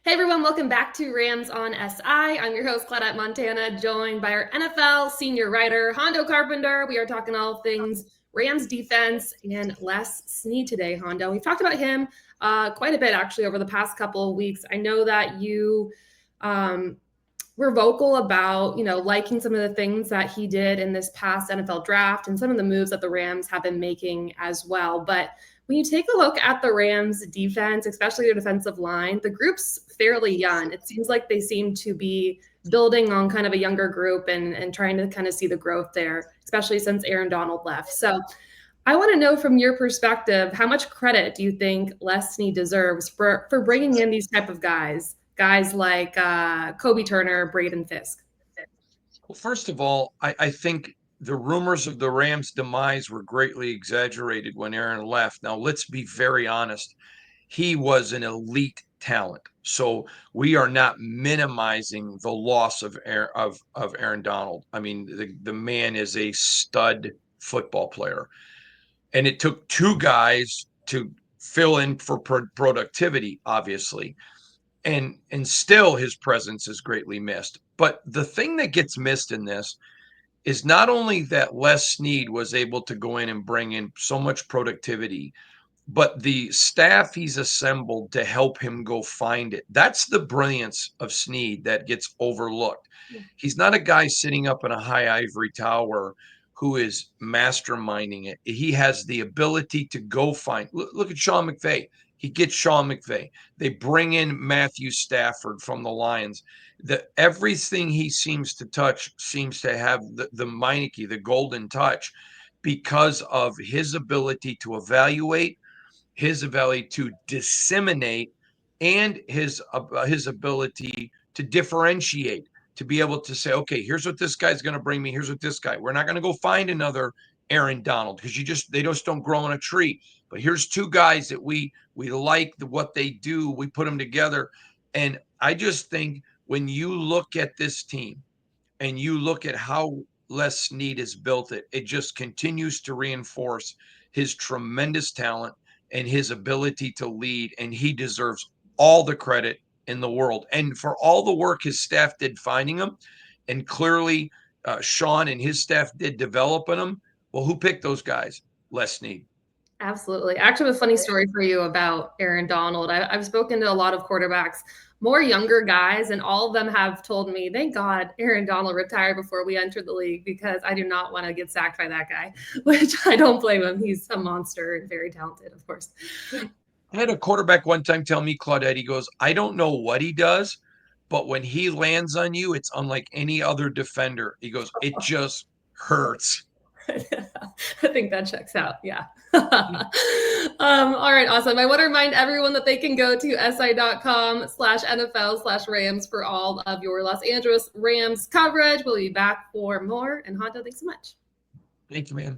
Hey everyone, welcome back to Rams on SI. I'm your host, Claudette Montana, joined by our NFL senior writer, Hondo Carpenter. We are talking all things Rams defense and Les Snead today, Hondo. We've talked about him quite a bit actually over the past couple of weeks. I know that you were vocal about, liking some of the things that he did in this past NFL draft and some of the moves that the Rams have been making as well. But when you take a look at the Rams defense, especially their defensive line, the group's fairly young. It seems like they seem to be building on kind of a younger group and trying to kind of see the growth there, especially since Aaron Donald left. So I want to know from your perspective, how much credit do you think Les Snead deserves for bringing in these type of guys like Kobie Turner, Braden Fisk? Well, first of all, I think the rumors of the Rams' demise were greatly exaggerated when Aaron left. Now, let's be very honest. He was an elite talent. So we are not minimizing the loss of Aaron Donald. I mean, the man is a stud football player. And it took two guys to fill in for productivity, obviously, and still his presence is greatly missed. But the thing that gets missed in this is not only that Les Snead was able to go in and bring in so much productivity, but the staff he's assembled to help him go find it. That's the brilliance of Snead that gets overlooked. He's not a guy sitting up in a high ivory tower who is masterminding it. He has the ability to go find. Look at Sean McVay. He gets Sean McVay. They bring in Matthew Stafford from the Lions. Everything he seems to touch seems to have the Meineke, the golden touch, because of his ability to evaluate, his ability to disseminate, and his ability to differentiate, to be able to say, okay, here's what this guy's going to bring me. Here's what this guy. We're not going to go find another Aaron Donald because they just don't grow on a tree. But here's two guys that we like what they do. We put them together, and I just think when you look at this team and you look at how Les Snead has built it, it just continues to reinforce his tremendous talent and his ability to lead. And he deserves all the credit in the world. And for all the work his staff did finding him, and clearly Sean and his staff did developing him. Well, who picked those guys? Les Snead. Absolutely. Actually, a funny story for you about Aaron Donald. I've spoken to a lot of quarterbacks, more younger guys, and all of them have told me, thank God Aaron Donald retired before we entered the league because I do not want to get sacked by that guy, which I don't blame him. He's a monster and very talented, of course. I had a quarterback one time tell me, Claudette, he goes, I don't know what he does, but when he lands on you, it's unlike any other defender. He goes, it just hurts. I think that checks out. Yeah. All right. Awesome. I want to remind everyone that they can go to si.com/NFL/Rams for all of your Los Angeles Rams coverage. We'll be back for more. And Honda, thanks so much. Thank you, man.